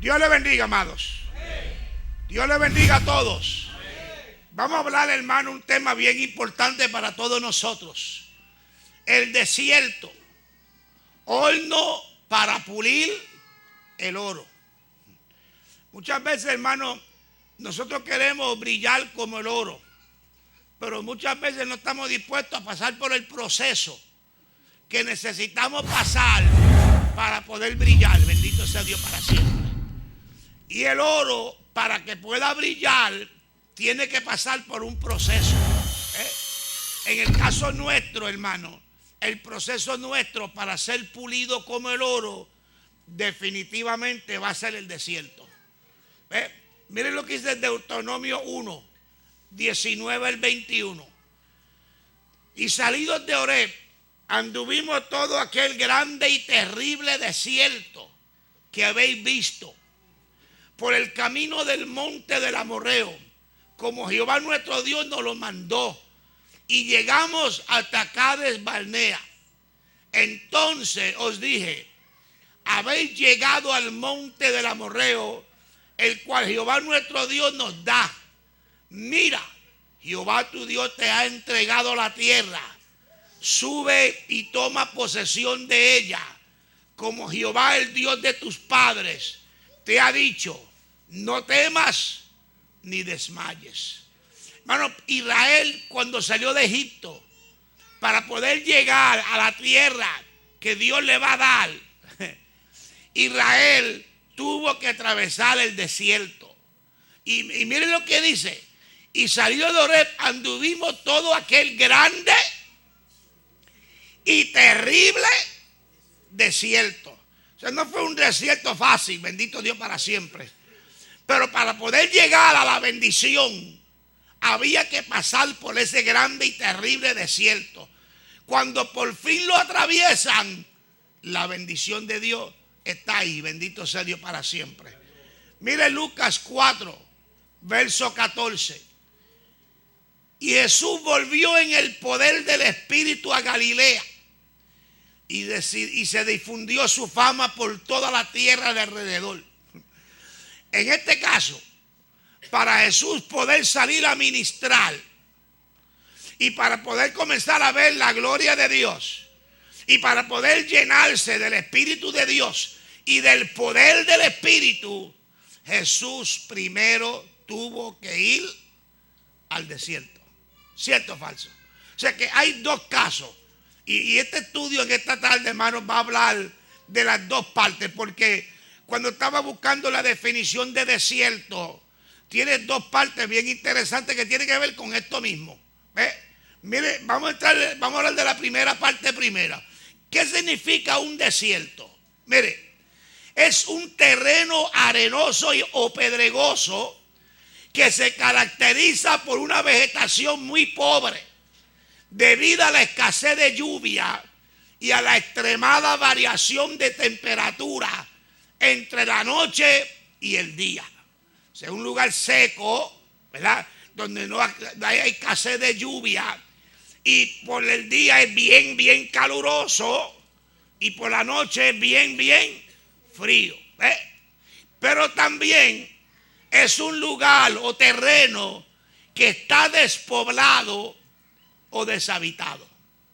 Dios le bendiga, amados. Dios le bendiga a todos. Vamos a hablar, hermano, un tema bien importante para todos nosotros. El desierto. Horno para pulir el oro. Muchas veces, hermano, nosotros queremos brillar como el oro, pero muchas veces no estamos dispuestos a pasar por el proceso que necesitamos pasar para poder brillar. Bendito sea Dios para siempre. Y el oro, para que pueda brillar, tiene que pasar por un proceso. En el caso nuestro, hermano, el proceso nuestro para ser pulido como el oro definitivamente va a ser el desierto. Miren lo que dice Deuteronomio 1, 19 al 21. Y salidos de Horeb, anduvimos todo aquel grande y terrible desierto que habéis visto, por el camino del monte del Amorreo, como Jehová nuestro Dios nos lo mandó, y llegamos hasta Cades Barnea. Entonces os dije: habéis llegado al monte del Amorreo, el cual Jehová nuestro Dios nos da. Mira, Jehová tu Dios te ha entregado la tierra. Sube y toma posesión de ella, como Jehová, el Dios de tus padres, te ha dicho. No temas ni desmayes. Hermano, Israel, cuando salió de Egipto, para poder llegar a la tierra que Dios le va a dar, Israel tuvo que atravesar el desierto. Y miren lo que dice: y salió de Horeb, anduvimos todo aquel grande y terrible desierto. O sea, no fue un desierto fácil, bendito Dios para siempre. Pero para poder llegar a la bendición, había que pasar por ese grande y terrible desierto. Cuando por fin lo atraviesan, la bendición de Dios está ahí. Bendito sea Dios para siempre. Mire Lucas 4, verso 14. Y Jesús volvió en el poder del Espíritu a Galilea, y se difundió su fama por toda la tierra de alrededor. En este caso, para Jesús poder salir a ministrar y para poder comenzar a ver la gloria de Dios y para poder llenarse del Espíritu de Dios y del poder del Espíritu, Jesús primero tuvo que ir al desierto. ¿Cierto o falso? O sea que hay dos casos. Y este estudio en esta tarde, hermanos, va a hablar de las dos partes, porque cuando estaba buscando la definición de desierto, tiene dos partes bien interesantes que tienen que ver con esto mismo. Mire, vamos a hablar de la primera parte primera. ¿Qué significa un desierto? Mire, es un terreno arenoso o pedregoso que se caracteriza por una vegetación muy pobre, debido a la escasez de lluvia y a la extremada variación de temperatura entre la noche y el día. O sea, un lugar seco, ¿verdad?, donde no hay escasez de lluvia, y por el día es bien, bien caluroso, y por la noche es bien, bien frío. Pero también es un lugar o terreno que está despoblado o deshabitado.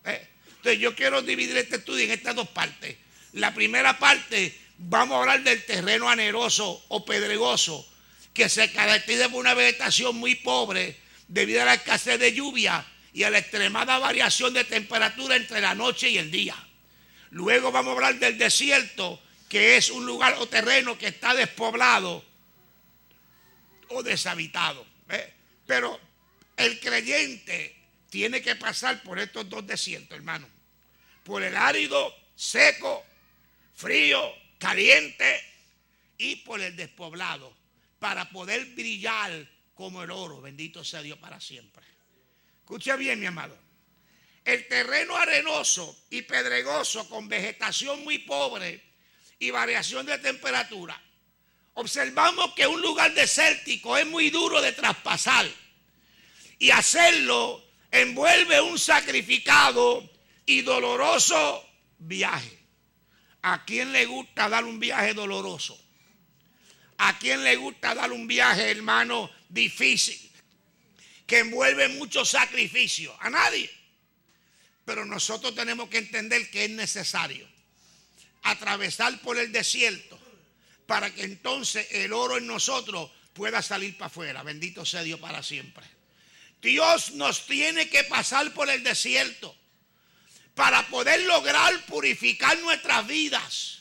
Entonces yo quiero dividir este estudio en estas dos partes. La primera parte, vamos a hablar del terreno arenoso o pedregoso, que se caracteriza por una vegetación muy pobre debido a la escasez de lluvia y a la extremada variación de temperatura entre la noche y el día. Luego vamos a hablar del desierto, que es un lugar o terreno que está despoblado o deshabitado. Pero el creyente tiene que pasar por estos dos desiertos, hermano. Por el árido, seco, frío, caliente, y por el despoblado, para poder brillar como el oro. Bendito sea Dios para siempre. Escuche bien, mi amado. El terreno arenoso y pedregoso con vegetación muy pobre y variación de temperatura. Observamos que un lugar desértico es muy duro de traspasar, y hacerlo envuelve un sacrificado y doloroso viaje. ¿A quién le gusta dar un viaje doloroso? ¿A quién le gusta dar un viaje, hermano, difícil, que envuelve mucho sacrificio? A nadie. Pero nosotros tenemos que entender que es necesario atravesar por el desierto para que entonces el oro en nosotros pueda salir para afuera. Bendito sea Dios para siempre. Dios nos tiene que pasar por el desierto para poder lograr purificar nuestras vidas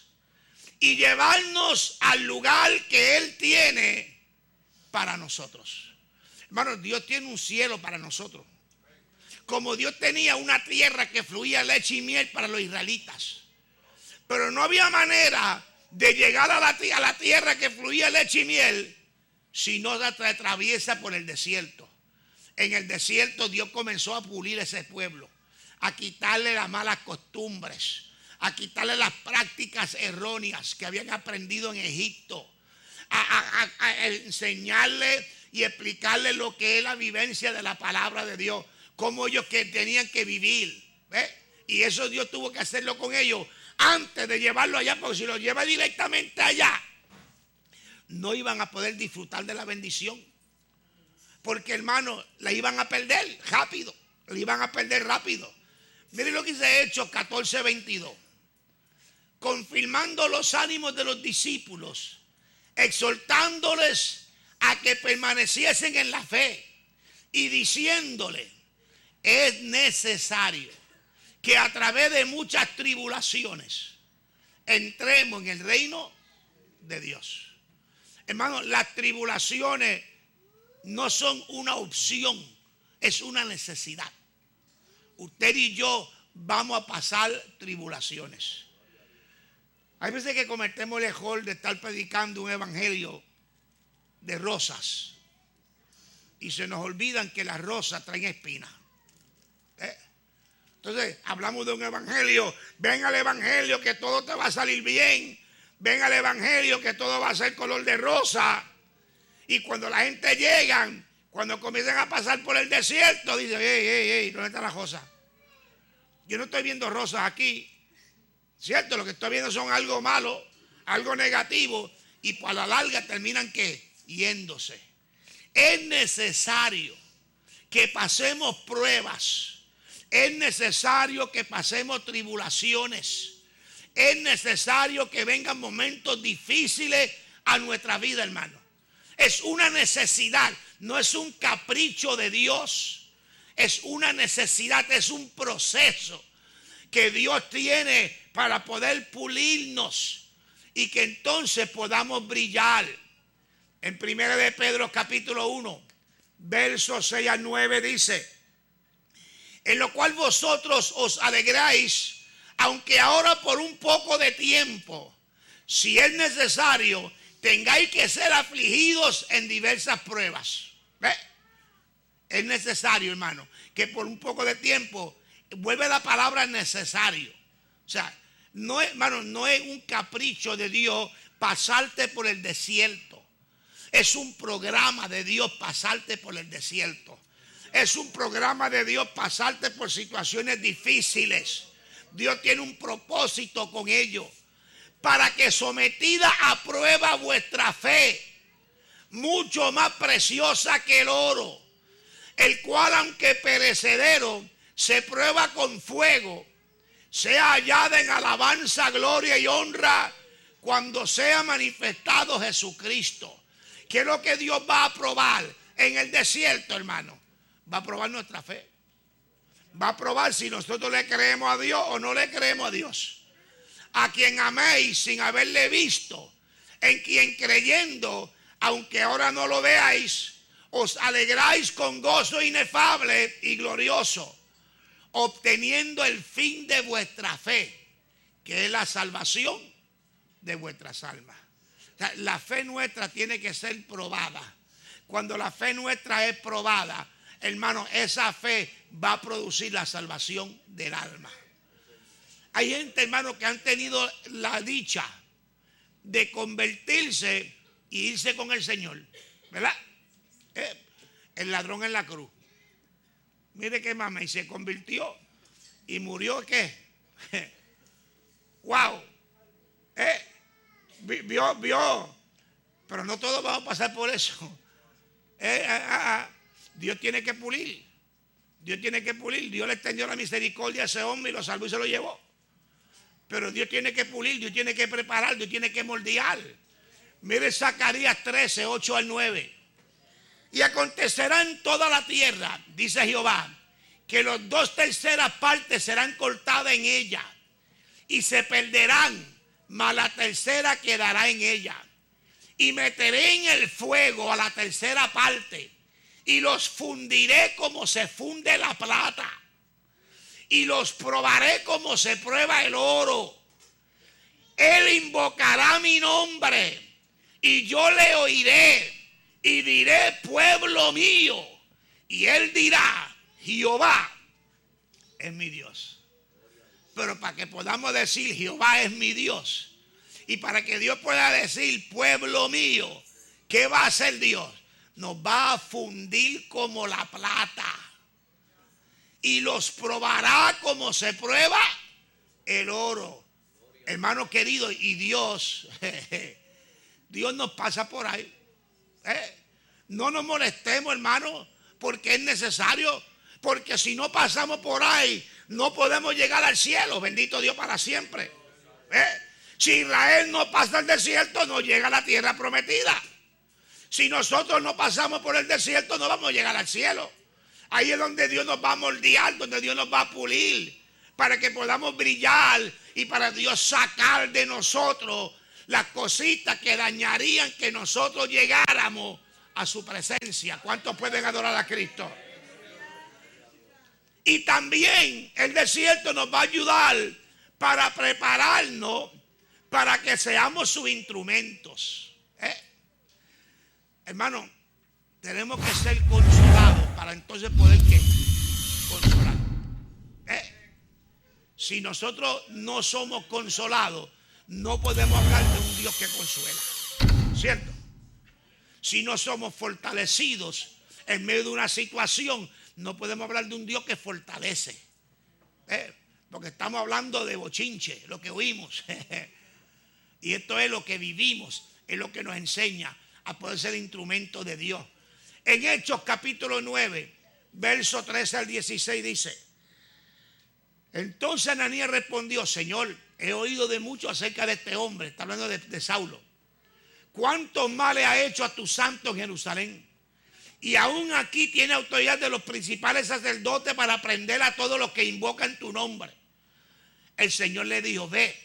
y llevarnos al lugar que Él tiene para nosotros. Hermano, Dios tiene un cielo para nosotros. Como Dios tenía una tierra que fluía leche y miel para los israelitas. Pero no había manera de llegar a la tierra que fluía leche y miel si no se atraviesa por el desierto. En el desierto Dios comenzó a pulir ese pueblo, a quitarle las malas costumbres, a quitarle las prácticas erróneas que habían aprendido en Egipto, a enseñarle y explicarle lo que es la vivencia de la palabra de Dios, cómo ellos que tenían que vivir. Y eso Dios tuvo que hacerlo con ellos antes de llevarlo allá, porque si lo lleva directamente allá, no iban a poder disfrutar de la bendición. Porque, hermano, la iban a perder rápido. La iban a perder rápido. Miren lo que dice Hechos 14:22. Confirmando los ánimos de los discípulos, exhortándoles a que permaneciesen en la fe y diciéndole: es necesario que a través de muchas tribulaciones entremos en el reino de Dios. Hermano, las tribulaciones no son una opción, es una necesidad. Usted y yo vamos a pasar tribulaciones. Hay veces que cometemos el error de estar predicando un evangelio de rosas y se nos olvidan que las rosas traen espinas. Entonces hablamos de un evangelio. Ven al evangelio que todo te va a salir bien. Ven al evangelio que todo va a ser color de rosa. Y cuando la gente llega, cuando comienzan a pasar por el desierto, dicen: ey, ¿dónde está la rosa? Yo no estoy viendo rosas aquí. ¿Cierto? Lo que estoy viendo son algo malo, algo negativo, y por la larga terminan ¿qué? Yéndose. Es necesario que pasemos pruebas, es necesario que pasemos tribulaciones, es necesario que vengan momentos difíciles a nuestra vida, hermano. Es una necesidad, no es un capricho de Dios, es una necesidad, es un proceso que Dios tiene para poder pulirnos y que entonces podamos brillar. En 1 de Pedro capítulo 1, versos 6 a 9 dice: en lo cual vosotros os alegráis, aunque ahora por un poco de tiempo, si es necesario, tengáis que ser afligidos en diversas pruebas. ¿Ve? Es necesario, hermano, que por un poco de tiempo, vuelve la palabra necesario. O sea, no es, hermano, no es un capricho de Dios pasarte por el desierto. Es un programa de Dios pasarte por el desierto. Es un programa de Dios pasarte por situaciones difíciles. Dios tiene un propósito con ello, para que sometida a prueba vuestra fe, mucho más preciosa que el oro, el cual aunque perecedero se prueba con fuego, sea hallada en alabanza, gloria y honra cuando sea manifestado Jesucristo. ¿Qué es lo que Dios va a probar en el desierto, hermano? Va a probar nuestra fe. Va a probar si nosotros le creemos a Dios o no le creemos a Dios. A quien améis sin haberle visto, en quien creyendo, aunque ahora no lo veáis, os alegráis con gozo inefable y glorioso, obteniendo el fin de vuestra fe, que es la salvación de vuestras almas. O sea, la fe nuestra tiene que ser probada. Cuando la fe nuestra es probada, hermano, esa fe va a producir la salvación del alma. Hay gente, hermano, que han tenido la dicha de convertirse y irse con el Señor, ¿verdad? El ladrón en la cruz. Mire qué mame, y se convirtió y murió, ¿qué? ¡Wow! Vio Pero no todos vamos a pasar por eso. Dios tiene que pulir. Dios tiene que pulir. Dios le extendió la misericordia a ese hombre y lo salvó y se lo llevó. Pero Dios tiene que pulir, Dios tiene que preparar, Dios tiene que moldear. Mire Zacarías 13, 8 al 9. Y acontecerá en toda la tierra, dice Jehová, que los 2/3 partes serán cortadas en ella y se perderán, mas la tercera quedará en ella. Y meteré en el fuego a la tercera parte y los fundiré como se funde la plata y los probaré como se prueba el oro. Él invocará mi nombre y yo le oiré y diré: pueblo mío. Y él dirá: Jehová es mi Dios. Pero para que podamos decir Jehová es mi Dios, y para que Dios pueda decir pueblo mío, ¿qué va a hacer Dios? Nos va a fundir como la plata y los probará como se prueba el oro. Hermano querido, y Dios Dios nos pasa por ahí. No nos molestemos, hermano, porque es necesario, porque si no pasamos por ahí no podemos llegar al cielo. Bendito Dios para siempre. Si Israel no pasa el desierto, no llega a la tierra prometida. Si nosotros no pasamos por el desierto, no vamos a llegar al cielo. Ahí es donde Dios nos va a moldear, donde Dios nos va a pulir, para que podamos brillar y para Dios sacar de nosotros las cositas que dañarían que nosotros llegáramos a su presencia. ¿Cuántos pueden adorar a Cristo? Y también el desierto nos va a ayudar para prepararnos para que seamos sus instrumentos. Hermano, tenemos que ser consolados para entonces poder ¿qué? Consolar. Si nosotros no somos consolados, no podemos hablar de un Dios que consuela. ¿Cierto? Si no somos fortalecidos en medio de una situación, no podemos hablar de un Dios que fortalece. Porque estamos hablando de bochinche, lo que oímos. Y esto es lo que vivimos, es lo que nos enseña a poder ser instrumento de Dios. En Hechos capítulo 9, verso 13 al 16 dice: entonces Ananías respondió: Señor, he oído de mucho acerca de este hombre. Está hablando de Saulo. ¿Cuántos males ha hecho a tu santo en Jerusalén? Y aún aquí tiene autoridad de los principales sacerdotes para prender a todos los que invocan tu nombre. El Señor le dijo: ve,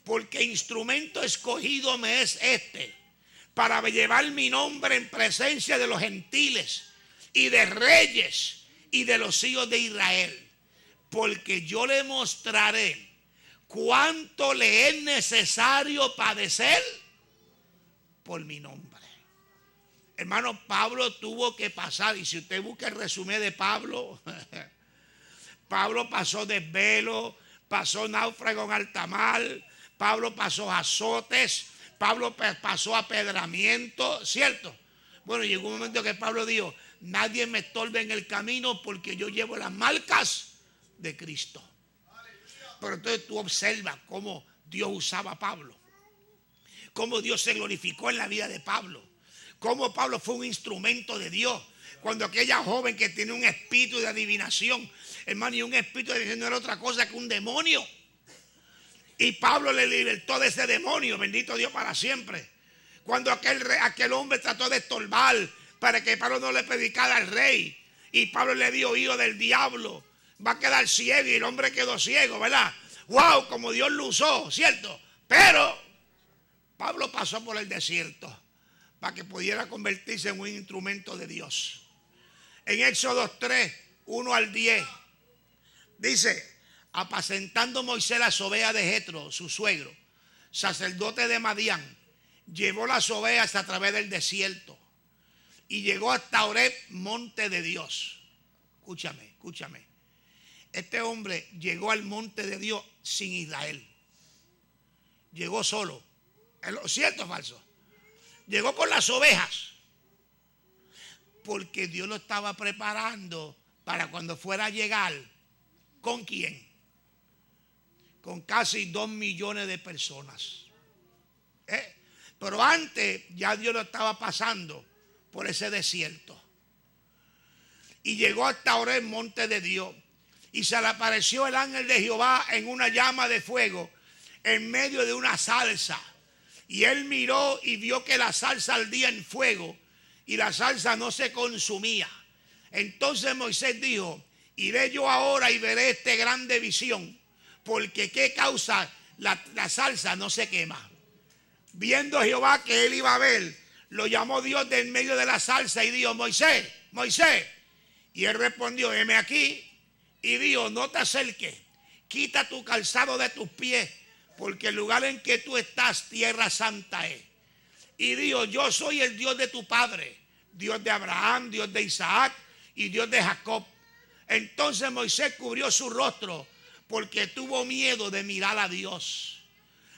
porque instrumento escogido me es este, para llevar mi nombre en presencia de los gentiles y de reyes y de los hijos de Israel. Porque yo le mostraré cuánto le es necesario padecer por mi nombre. Hermano, Pablo tuvo que pasar, y si usted busca el resumen de Pablo, Pablo pasó desvelo, pasó náufrago en alta mar, Pablo pasó azotes, Pablo pasó apedramiento, ¿cierto? Bueno, llegó un momento que Pablo dijo: nadie me estorbe en el camino porque yo llevo las marcas de Cristo. Pero entonces tú observas cómo Dios usaba a Pablo, cómo Dios se glorificó en la vida de Pablo, cómo Pablo fue un instrumento de Dios. Cuando aquella joven que tiene un espíritu de adivinación, hermano, y un espíritu de adivinación no era otra cosa que un demonio, y Pablo le libertó de ese demonio, bendito Dios para siempre. Cuando aquel hombre trató de estorbar para que Pablo no le predicara al rey, y Pablo le dio oído del diablo, va a quedar ciego, y el hombre quedó ciego, ¿verdad? ¡Wow! Como Dios lo usó, ¿cierto? Pero Pablo pasó por el desierto para que pudiera convertirse en un instrumento de Dios. En Éxodo 3, 1 al 10, dice: apacentando Moisés las ovejas de Jetro, su suegro, sacerdote de Madián, llevó las ovejas a través del desierto y llegó hasta Horeb, monte de Dios. Escúchame. Este hombre llegó al monte de Dios sin Israel. Llegó solo. ¿Cierto o falso? Llegó con las ovejas, porque Dios lo estaba preparando para cuando fuera a llegar. ¿Con quién? Con casi 2 millones de personas. Pero antes ya Dios lo estaba pasando por ese desierto. Y llegó hasta ahora el monte de Dios. Y se le apareció el ángel de Jehová en una llama de fuego en medio de una salsa. Y él miró y vio que la salsa ardía en fuego y la salsa no se consumía. Entonces Moisés dijo: iré yo ahora y veré esta grande visión, porque qué causa la salsa no se quema. Viendo Jehová que él iba a ver, lo llamó Dios de en medio de la salsa y dijo: Moisés, Moisés. Y él respondió: heme aquí. Y dijo: no te acerques, quita tu calzado de tus pies, porque el lugar en que tú estás, tierra santa es. Y dijo: yo soy el Dios de tu padre, Dios de Abraham, Dios de Isaac y Dios de Jacob. Entonces Moisés cubrió su rostro porque tuvo miedo de mirar a Dios.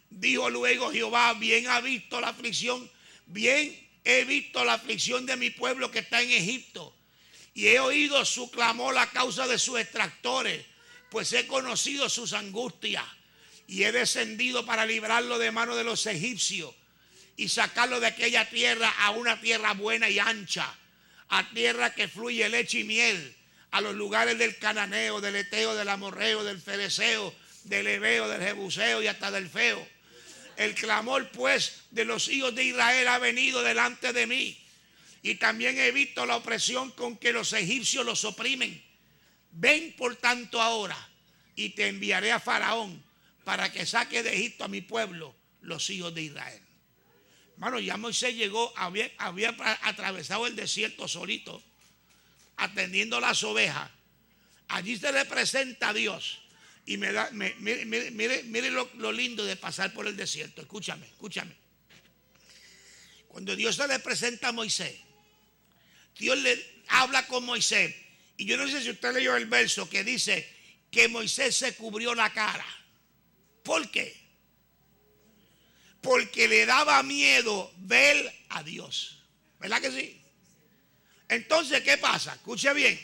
Dijo luego Jehová: bien ha visto la aflicción, bien he visto la aflicción de mi pueblo que está en Egipto, y he oído su clamor a causa de sus extractores, pues he conocido sus angustias, y he descendido para librarlo de mano de los egipcios y sacarlo de aquella tierra a una tierra buena y ancha, a tierra que fluye leche y miel, a los lugares del cananeo, del eteo, del amorreo, del fereceo, del heveo, del jebuseo y hasta del feo. El clamor pues de los hijos de Israel ha venido delante de mí, y también he visto la opresión con que los egipcios los oprimen. Ven por tanto ahora y te enviaré a Faraón para que saque de Egipto a mi pueblo, los hijos de Israel. Hermano, ya Moisés llegó, había atravesado el desierto solito, atendiendo las ovejas. Allí se le presenta a Dios. Y mire lo lindo de pasar por el desierto. Escúchame. Cuando Dios se le presenta a Moisés, Dios le habla con Moisés. Y yo no sé si usted leyó el verso que dice que Moisés se cubrió la cara. ¿Por qué? Porque le daba miedo ver a Dios. ¿Verdad que sí? Entonces, ¿qué pasa? Escuche bien.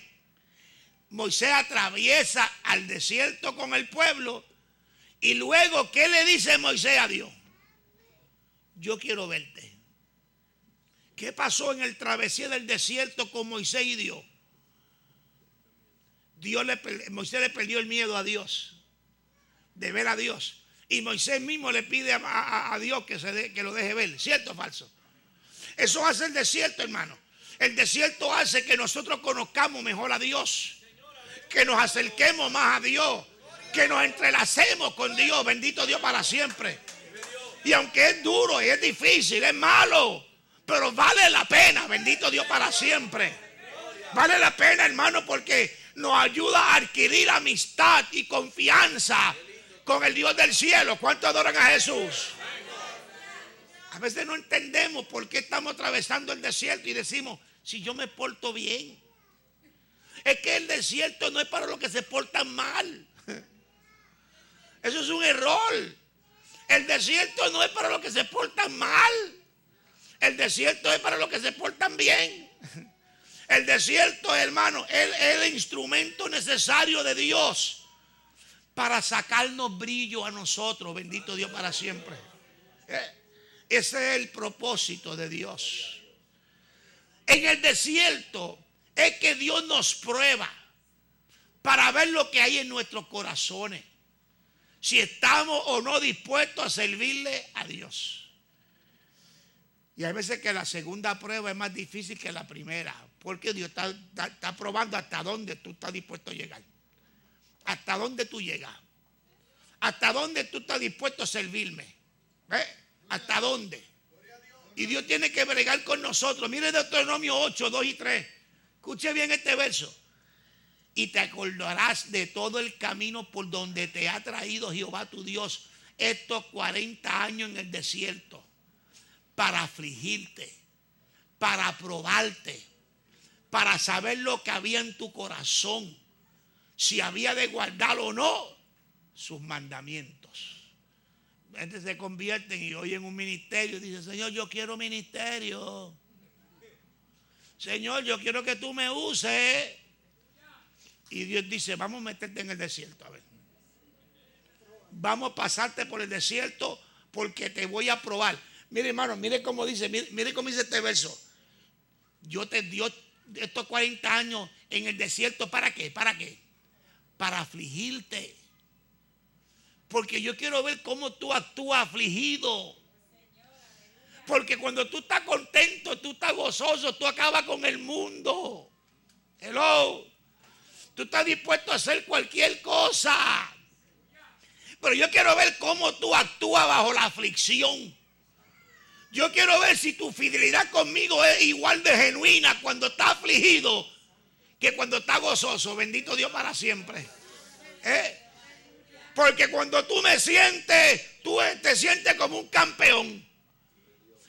Moisés atraviesa al desierto con el pueblo. Y luego, ¿qué le dice Moisés a Dios? Yo quiero verte. ¿Qué pasó en el travesía del desierto con Moisés y Dios? Moisés le perdió el miedo a Dios, de ver a Dios. Y Moisés mismo le pide a Dios que lo deje ver. ¿Cierto o falso? Eso hace el desierto, hermano. El desierto hace que nosotros conozcamos mejor a Dios, que nos acerquemos más a Dios, que nos entrelacemos con Dios. Bendito Dios para siempre. Y aunque es duro y es difícil, es malo, pero vale la pena. Bendito Dios para siempre. Vale la pena, hermano, porque nos ayuda a adquirir amistad y confianza con el Dios del cielo. ¿Cuántos adoran a Jesús? A veces no entendemos por qué estamos atravesando el desierto y decimos: si yo me porto bien. Es que el desierto no es para los que se portan mal. Eso es un error. El desierto no es para los que se portan mal. El desierto es para los que se portan bien. El desierto, hermano, es el instrumento necesario de Dios para sacarnos brillo a nosotros. Bendito Dios para siempre. Ese es el propósito de Dios. En el desierto es que Dios nos prueba para ver lo que hay en nuestros corazones, si estamos o no dispuestos a servirle a Dios. Y hay veces que la segunda prueba es más difícil que la primera, porque Dios está probando hasta dónde tú estás dispuesto a llegar, hasta dónde tú llegas, hasta dónde tú estás dispuesto a servirme. ¿Hasta dónde? Y Dios tiene que bregar con nosotros. Mire Deuteronomio 8, 2 y 3. Escuche bien este verso. Y te acordarás de todo el camino por donde te ha traído Jehová tu Dios estos 40 años en el desierto, para afligirte, para probarte, para saber lo que había en tu corazón, si había de guardar o no sus mandamientos. Gente se convierten y oyen un ministerio y dicen: Señor, yo quiero ministerio. Señor, yo quiero que tú me uses. Y Dios dice: vamos a meterte en el desierto. A ver, vamos a pasarte por el desierto porque te voy a probar. Mire, hermano, mire cómo dice, mire cómo dice este verso. Yo te dio estos 40 años en el desierto, ¿para qué? ¿Para qué? Para afligirte. Porque yo quiero ver cómo tú actúas afligido. Porque cuando tú estás contento, tú estás gozoso, tú acabas con el mundo. Hello. Tú estás dispuesto a hacer cualquier cosa. Pero yo quiero ver cómo tú actúas bajo la aflicción. Yo quiero ver si tu fidelidad conmigo es igual de genuina cuando estás afligido que cuando estás gozoso. Bendito Dios para siempre. Porque cuando tú me sientes, tú te sientes como un campeón.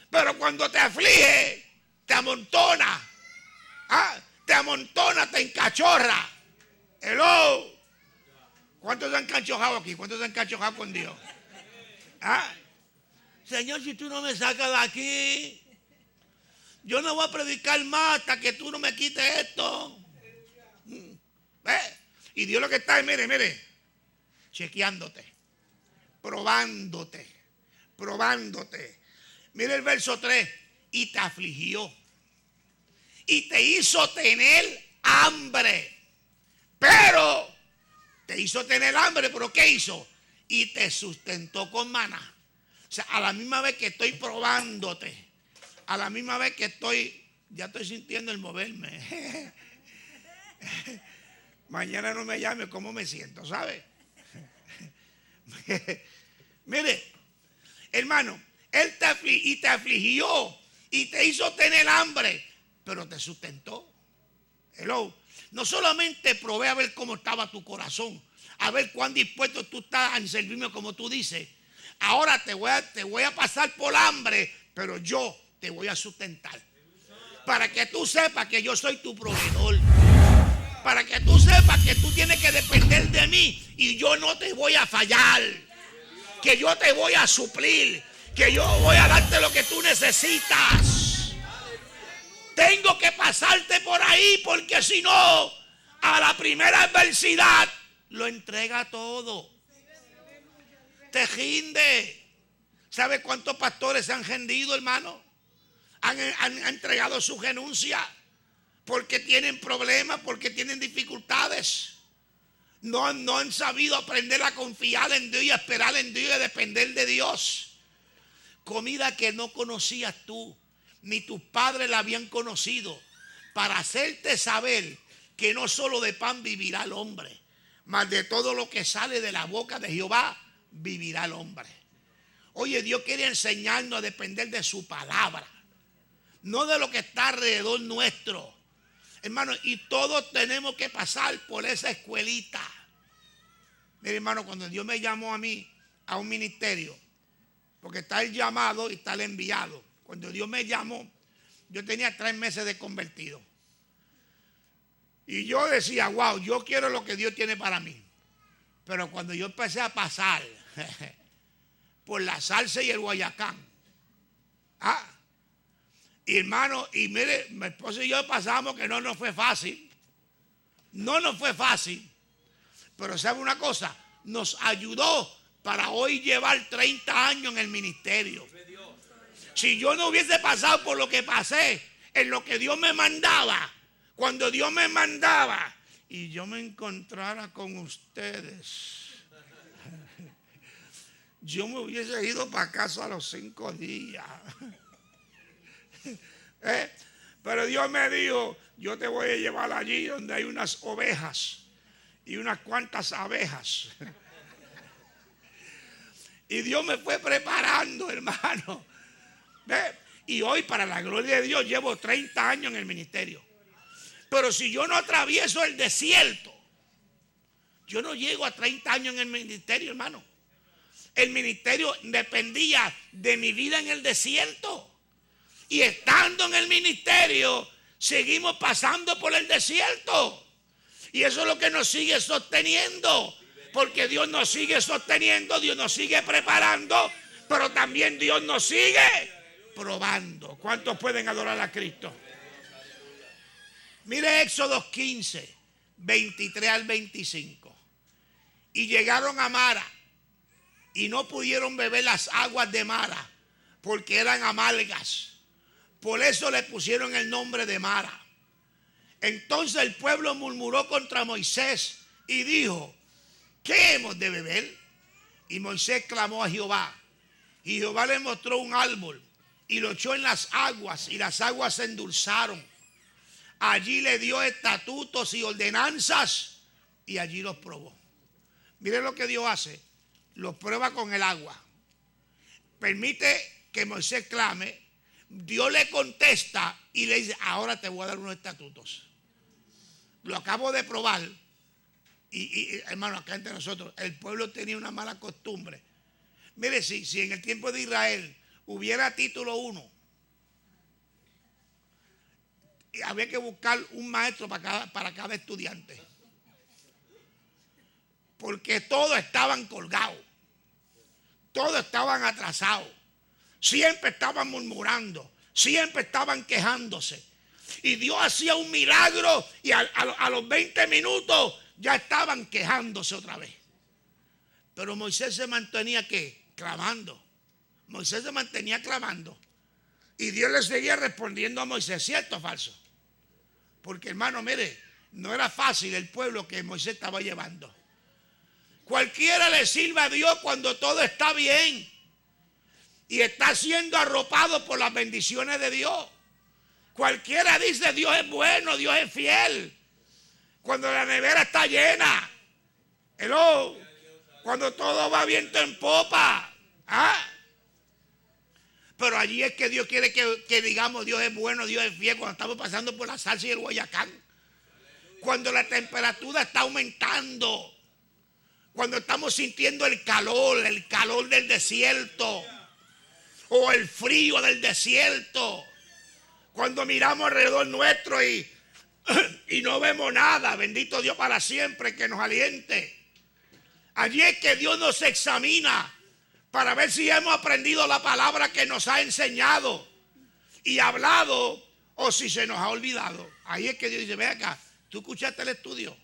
Pero cuando te aflige, te amontona. Te amontona, te encachorra. Hello. ¿Cuántos se han encachojado aquí? ¿Cuántos se han encachojado con Dios? Señor, si tú no me sacas de aquí, yo no voy a predicar más hasta que tú no me quites esto. Y Dios lo que está es, mire, chequeándote, probándote. Mire el verso 3. Y te afligió. Y te hizo tener hambre. Pero te hizo tener hambre, pero ¿qué hizo? Y te sustentó con maná. O sea, a la misma vez que estoy probándote, a la misma vez que ya estoy sintiendo el moverme. Mañana no me llame cómo me siento, ¿sabe? Mire, hermano, Él te afligió y te hizo tener hambre, pero te sustentó. Hello. No solamente probé a ver cómo estaba tu corazón, a ver cuán dispuesto tú estás a servirme como tú dices. Ahora te voy a pasar por hambre, pero yo te voy a sustentar. Para que tú sepas que yo soy tu proveedor. Para que tú sepas que tú tienes que depender de mí y yo no te voy a fallar. Que yo te voy a suplir. Que yo voy a darte lo que tú necesitas. Tengo que pasarte por ahí porque si no, a la primera adversidad lo entrega todo. Te rinde. ¿Sabe cuántos pastores se han rendido, hermano? Han entregado su renuncia porque tienen problemas, porque tienen dificultades. No han sabido aprender a confiar en Dios y a esperar en Dios y a depender de Dios. Comida que no conocías tú, ni tus padres la habían conocido, para hacerte saber que no solo de pan vivirá el hombre, mas de todo lo que sale de la boca de Jehová vivirá el hombre. Oye, Dios quiere enseñarnos a depender de su palabra, no de lo que está alrededor nuestro. Hermano, y todos tenemos que pasar por esa escuelita. Mire, hermano, cuando Dios me llamó a mí a un ministerio, porque está el llamado y está el enviado. Cuando Dios me llamó, yo tenía 3 meses de convertido. Y yo decía, wow, yo quiero lo que Dios tiene para mí. Pero cuando yo empecé a pasar por la salsa y el Guayacán, y hermano, y mire, mi esposo y yo pasamos que no nos fue fácil. No nos fue fácil. Pero ¿sabe una cosa? Nos ayudó para hoy llevar 30 años en el ministerio. Si yo no hubiese pasado por lo que pasé, en lo que Dios me mandaba, cuando Dios me mandaba y yo me encontrara con ustedes, yo me hubiese ido para casa a los 5 días. Pero Dios me dijo, yo te voy a llevar allí donde hay unas ovejas y unas cuantas abejas. Y Dios me fue preparando, hermano. Y hoy, para la gloria de Dios, llevo 30 años en el ministerio. Pero si yo no atravieso el desierto, yo no llego a 30 años en el ministerio, hermano. El ministerio dependía de mi vida en el desierto. Y estando en el ministerio, seguimos pasando por el desierto. Y eso es lo que nos sigue sosteniendo. Porque Dios nos sigue sosteniendo, Dios nos sigue preparando, pero también Dios nos sigue probando. ¿Cuántos pueden adorar a Cristo? Mire Éxodo 15, 23 al 25. Y llegaron a Mara y no pudieron beber las aguas de Mara, porque eran amargas. Por eso le pusieron el nombre de Mara. Entonces el pueblo murmuró contra Moisés y dijo: ¿qué hemos de beber? Y Moisés clamó a Jehová. Y Jehová le mostró un árbol y lo echó en las aguas, y las aguas se endulzaron. Allí le dio estatutos y ordenanzas, y allí los probó. Miren lo que Dios hace. Los prueba con el agua. Permite que Moisés clame. Dios le contesta y le dice: ahora te voy a dar unos estatutos. Lo acabo de probar. Y hermano, acá entre nosotros, el pueblo tenía una mala costumbre. Mire, si en el tiempo de Israel hubiera título 1, había que buscar un maestro para cada estudiante. Porque todos estaban colgados. Todos estaban atrasados. Siempre estaban murmurando. Siempre estaban quejándose. Y Dios hacía un milagro y a los 20 minutos ya estaban quejándose otra vez. Pero Moisés se mantenía, ¿qué? Clamando. Moisés se mantenía clamando. Y Dios le seguía respondiendo a Moisés, ¿cierto o falso? Porque hermano, mire, no era fácil el pueblo que Moisés estaba llevando. Cualquiera le sirve a Dios cuando todo está bien y está siendo arropado por las bendiciones de Dios. Cualquiera dice: Dios es bueno, Dios es fiel. Cuando la nevera está llena. Hello. Cuando todo va viento en popa. ¿Ah? Pero allí es que Dios quiere que digamos: Dios es bueno, Dios es fiel, cuando estamos pasando por la salsa y el Guayacán. Cuando la temperatura está aumentando. Cuando estamos sintiendo el calor del desierto. O el frío del desierto. Cuando miramos alrededor nuestro y no vemos nada. Bendito Dios para siempre, que nos aliente. Allí es que Dios nos examina para ver si hemos aprendido la palabra que nos ha enseñado y hablado, o si se nos ha olvidado. Ahí es que Dios dice: ve acá, ¿tú escuchaste el estudio?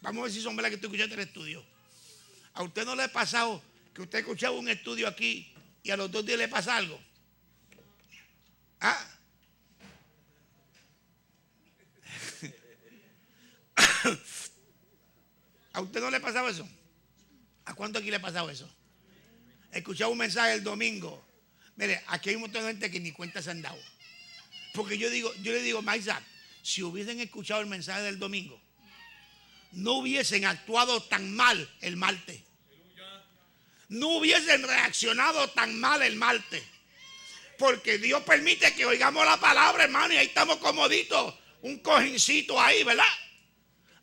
Vamos a ver si son verdad que tú escuchaste el estudio. ¿A usted no le ha pasado que usted escuchaba un estudio aquí y a los 2 días le pasa algo? ¿Ah? ¿A usted no le ha pasado eso? ¿A cuánto aquí le ha pasado eso? Escuchaba un mensaje el domingo. Mire, aquí hay un montón de gente que ni cuenta se han dado. Porque yo le digo, Maisa, si hubiesen escuchado el mensaje del domingo, no hubiesen actuado tan mal el martes. No hubiesen reaccionado tan mal el martes. Porque Dios permite que oigamos la palabra, hermano, y ahí estamos comoditos. Un cojincito ahí, ¿verdad?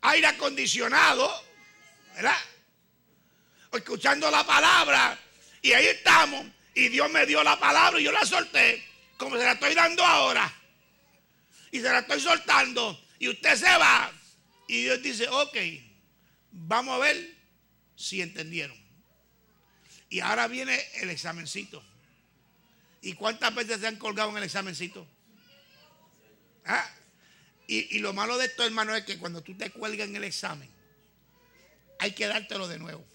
Aire acondicionado, ¿verdad? Escuchando la palabra. Y ahí estamos. Y Dios me dio la palabra y yo la solté, como se la estoy dando ahora. Y se la estoy soltando. Y usted se va. Y Dios dice: ok, vamos a ver si entendieron. Y ahora viene el examencito. ¿Y cuántas veces se han colgado en el examencito? ¿Ah? Y lo malo de esto, hermano, es que cuando tú te cuelgas en el examen, hay que dártelo de nuevo.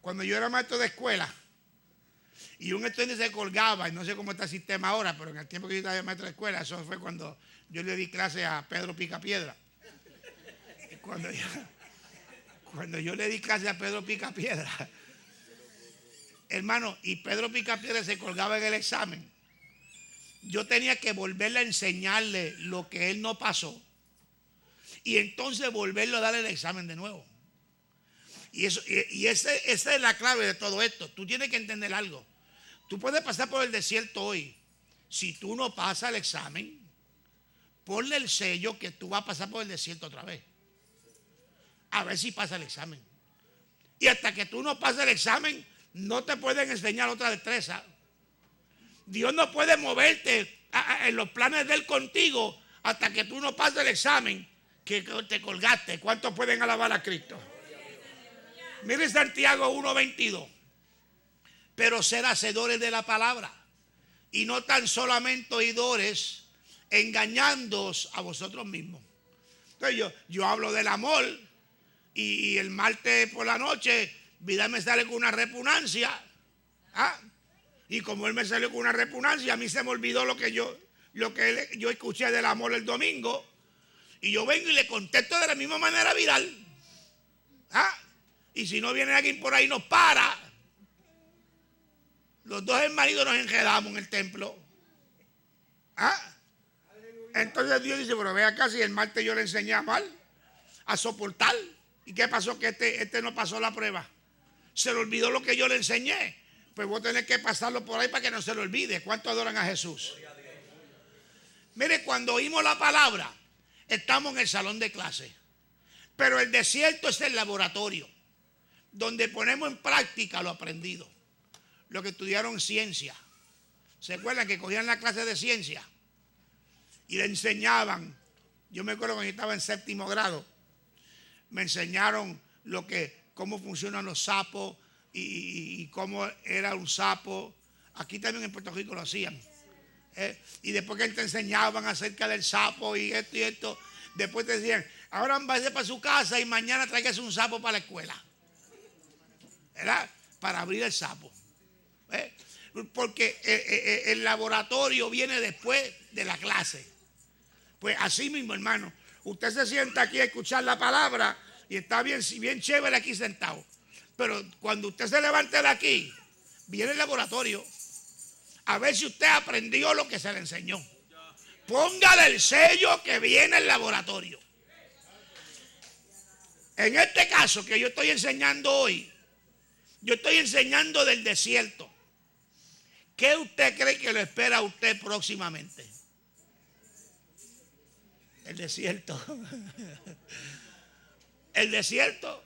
Cuando yo era maestro de escuela y un estudiante se colgaba, y no sé cómo está el sistema ahora, pero en el tiempo que yo estaba maestro de escuela, eso fue cuando yo le di clase a Pedro Picapiedra. Cuando yo le di clase a Pedro Picapiedra, hermano, y Pedro Picapiedra se colgaba en el examen, yo tenía que volverle a enseñarle lo que él no pasó y entonces volverlo a darle el examen de nuevo. Y esa es la clave de todo esto. Tú tienes que entender algo. Tú puedes pasar por el desierto hoy. Si tú no pasas el examen, ponle el sello que tú vas a pasar por el desierto otra vez. A ver si pasa el examen. Y hasta que tú no pases el examen, no te pueden enseñar otra destreza. Dios no puede moverte en los planes de Él contigo hasta que tú no pases el examen que te colgaste. ¿Cuántos pueden alabar a Cristo? Mire Santiago 1:22. Pero ser hacedores de la palabra y no tan solamente oidores, engañándoos a vosotros mismos. Entonces yo hablo del amor y el martes por la noche vida me sale con una repugnancia. ¿Ah? Y como él me salió con una repugnancia, a mí se me olvidó lo que yo escuché del amor el domingo. Y yo vengo y le contesto de la misma manera viral. ¿Ah? Y si no viene alguien por ahí nos para. Los dos hermanitos nos enredamos en el templo. ¿Ah? Entonces Dios dice, pero ve acá, si el martes yo le enseñé a mal, a soportar. ¿Y qué pasó? Que este no pasó la prueba. Se le olvidó lo que yo le enseñé. Pues voy a tener que pasarlo por ahí para que no se le olvide. ¿Cuántos adoran a Jesús? Mire, cuando oímos la palabra, estamos en el salón de clase. Pero el desierto es el laboratorio, donde ponemos en práctica lo aprendido. Lo que estudiaron ciencia. ¿Se acuerdan que cogían la clase de ciencia? Y le enseñaban. Yo me acuerdo cuando yo estaba en 7º grado. Me enseñaron cómo funcionan los sapos y cómo era un sapo. Aquí también en Puerto Rico lo hacían. Y después que te enseñaban acerca del sapo y esto, después te decían, ahora váyase para su casa y mañana tráigase un sapo para la escuela. ¿Verdad? Para abrir el sapo. Porque el laboratorio viene después de la clase. Pues así mismo, hermano, usted se sienta aquí a escuchar la palabra y está bien chévere aquí sentado. Pero cuando usted se levante de aquí, viene el laboratorio a ver si usted aprendió lo que se le enseñó. Póngale el sello que viene el laboratorio. En este caso que yo estoy enseñando hoy, yo estoy enseñando del desierto. ¿Qué usted cree que lo espera a usted próximamente? El desierto. El desierto.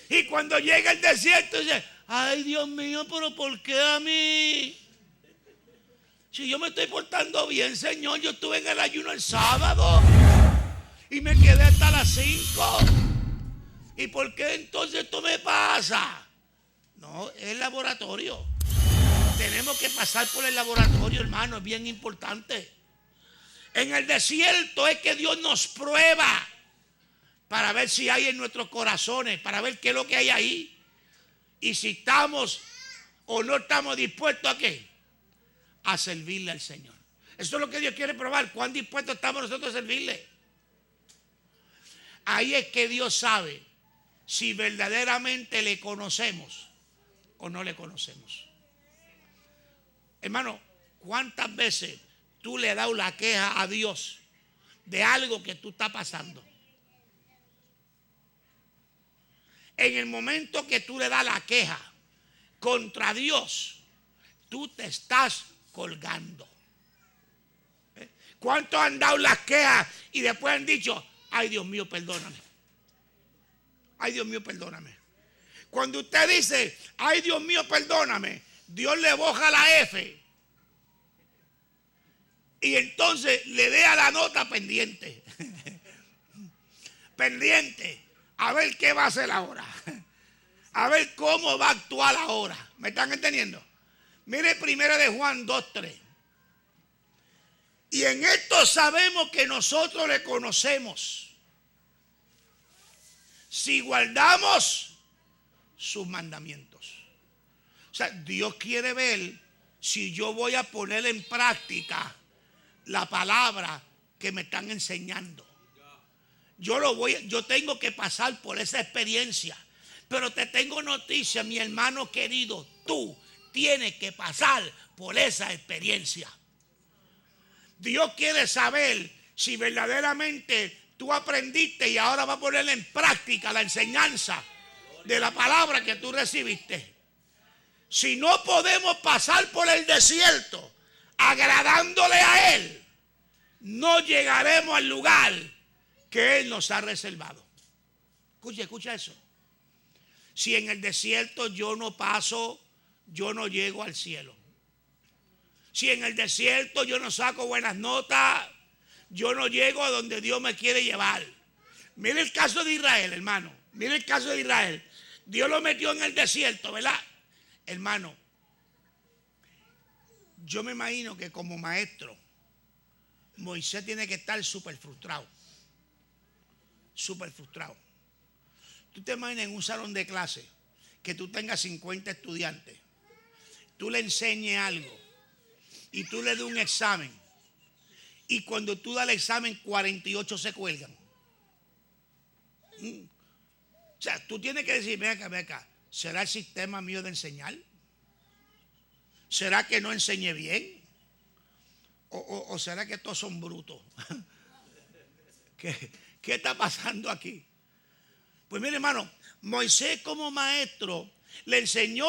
Y cuando llega el desierto dice, ay Dios mío, pero ¿por qué a mí? Si yo me estoy portando bien, Señor, yo estuve en el ayuno el sábado y me quedé hasta las 5. ¿Y por qué entonces esto me pasa? No, es el laboratorio. Tenemos que pasar por el laboratorio, hermano, es bien importante. En el desierto es que Dios nos prueba para ver si hay en nuestros corazones, para ver qué es lo que hay ahí. Y si estamos o no estamos dispuestos a qué, a servirle al Señor. Eso es lo que Dios quiere probar, cuán dispuestos estamos nosotros a servirle. Ahí es que Dios sabe si verdaderamente le conocemos o no le conocemos. Hermano, ¿cuántas veces tú le has dado la queja a Dios de algo que tú estás pasando? En el momento que tú le das la queja contra Dios, tú te estás colgando. ¿Cuántos han dado las quejas y después han dicho, ay Dios mío, perdóname? Ay Dios mío, perdóname. Cuando usted dice, ay Dios mío, perdóname, Dios le boja la F. Y entonces le dé a la nota pendiente. Pendiente. A ver qué va a hacer ahora. A ver cómo va a actuar ahora. ¿Me están entendiendo? Mire 1 de Juan 2:3. Y en esto sabemos que nosotros le conocemos, si guardamos sus mandamientos. O sea, Dios quiere ver si yo voy a poner en práctica la palabra que me están enseñando. Yo tengo que pasar por esa experiencia. Pero te tengo noticia, mi hermano querido, tú tienes que pasar por esa experiencia. Dios quiere saber si verdaderamente tú aprendiste y ahora va a poner en práctica la enseñanza de la palabra que tú recibiste. Si no podemos pasar por el desierto agradándole a Él, no llegaremos al lugar que Él nos ha reservado. Escucha eso. Si en el desierto yo no paso, yo no llego al cielo. Si en el desierto yo no saco buenas notas, yo no llego a donde Dios me quiere llevar. Mire el caso de Israel, hermano. Mire el caso de Israel. Dios lo metió en el desierto, ¿verdad? Hermano, yo me imagino que como maestro, Moisés tiene que estar súper frustrado. Súper frustrado. Tú te imaginas en un salón de clase que tú tengas 50 estudiantes tú le enseñes algo y tú le des un examen y cuando tú das el examen 48 se cuelgan. O sea, tú tienes que decir, ven acá, ¿será el sistema mío de enseñar? ¿Será que no enseñé bien? ¿O será que todos son brutos? ¿Qué está pasando aquí? Pues mire, hermano, Moisés como maestro le enseñó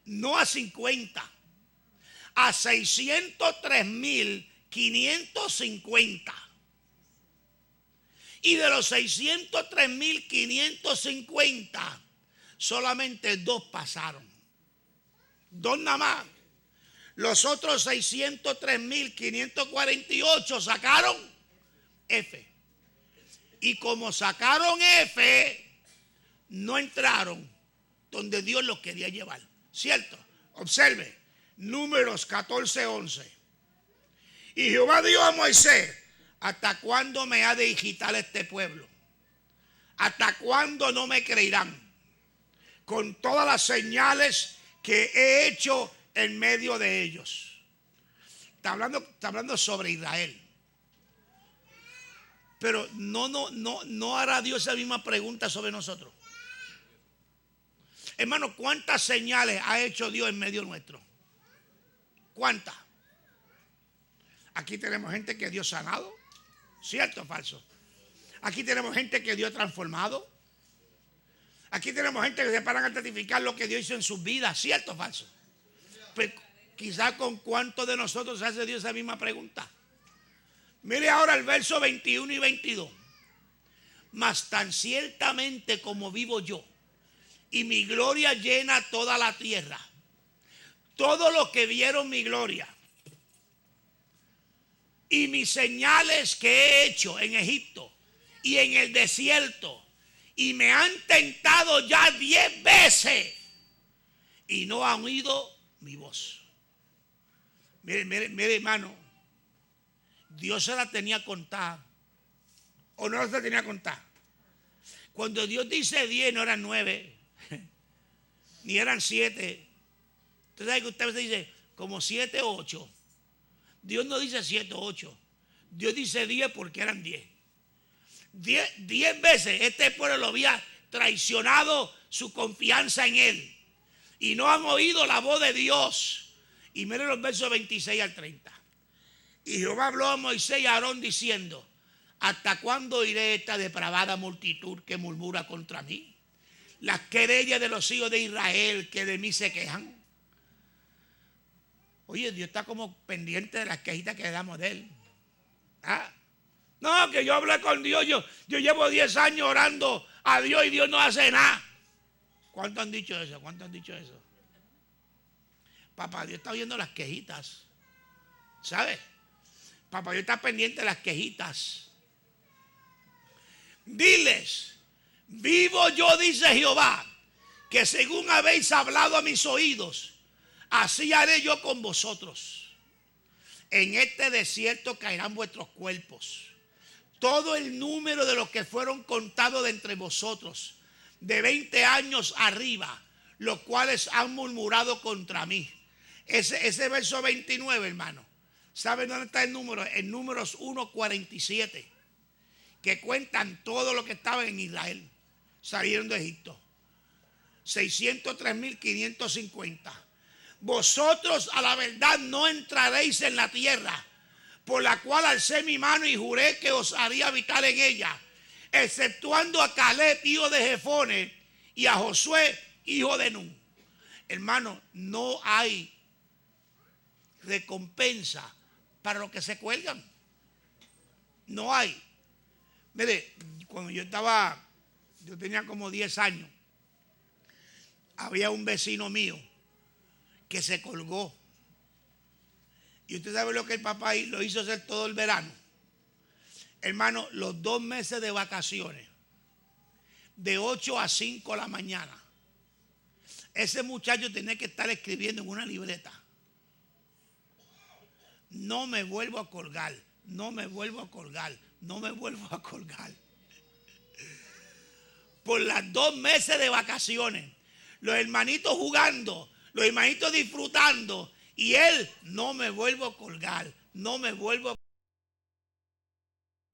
no a 50, a 603,550. Y de los 603,550, solamente 2 pasaron. 2 nada más. Los otros 603,548 sacaron F. Y como sacaron F, no entraron donde Dios los quería llevar. ¿Cierto? Observe, Números 14:11. Y Jehová dijo a Moisés, ¿hasta cuándo me ha de digitar este pueblo? ¿Hasta cuándo no me creerán? Con todas las señales que he hecho en medio de ellos. Está hablando sobre Israel. Pero no hará Dios esa misma pregunta sobre nosotros. Hermano, ¿cuántas señales ha hecho Dios en medio nuestro? ¿Cuántas? Aquí tenemos gente que Dios ha sanado. ¿Cierto o falso? Aquí tenemos gente que Dios ha transformado. Aquí tenemos gente que se paran a testificar lo que Dios hizo en sus vidas. ¿Cierto o falso? Pues quizás con cuántos de nosotros se hace Dios esa misma pregunta. Mire ahora el verso 21 y 22. Mas tan ciertamente como vivo yo, y mi gloria llena toda la tierra. Todos los que vieron mi gloria y mis señales que he hecho en Egipto y en el desierto, y me han tentado ya 10 veces y no han oído mi voz. Mire, hermano, Dios se la tenía contada, o no se la tenía contada. Cuando Dios dice 10, no eran 9, ni eran 7. Usted sabe que usted dice como 7 o 8. Dios no dice 7 o 8. Dios dice 10 porque eran 10. 10 veces este pueblo lo había traicionado su confianza en él. Y no han oído la voz de Dios. Y miren los versos 26 al 30. Y Jehová habló a Moisés y a Aarón diciendo, ¿hasta cuándo oiré esta depravada multitud que murmura contra mí? Las querellas de los hijos de Israel que de mí se quejan. Oye, Dios está como pendiente de las quejitas que le damos de él. ¿Ah? No, que yo hablé con Dios, yo llevo 10 años orando a Dios y Dios no hace nada. ¿Cuántos han dicho eso? ¿Cuántos han dicho eso? Papá Dios está oyendo las quejitas. ¿Sabes? Papá Dios está pendiente de las quejitas. Diles, vivo yo, dice Jehová, que según habéis hablado a mis oídos, así haré yo con vosotros. En este desierto caerán vuestros cuerpos. Todo el número de los que fueron contados de entre vosotros, de 20 años arriba, los cuales han murmurado contra mí. Ese verso 29, hermano. ¿Saben dónde está el número? En Números 1:47. Que cuentan todo lo que estaba en Israel. Salieron de Egipto. 603,550. Vosotros a la verdad no entraréis en la tierra, por la cual alcé mi mano y juré que os haría habitar en ella, exceptuando a Caleb, hijo de Jefone, y a Josué, hijo de Nun. Hermano, no hay recompensa para los que se cuelgan. No hay. Mire, cuando yo tenía como 10 años, había un vecino mío que se colgó. Y usted sabe lo que el papá lo hizo hacer todo el verano. Hermano, los 2 meses de vacaciones, de 8 a 5 de la mañana, ese muchacho tenía que estar escribiendo en una libreta: no me vuelvo a colgar, no me vuelvo a colgar, no me vuelvo a colgar. Por las 2 meses de vacaciones, los hermanitos jugando, Lo imagino disfrutando y él, no me vuelvo a colgar, no me vuelvo a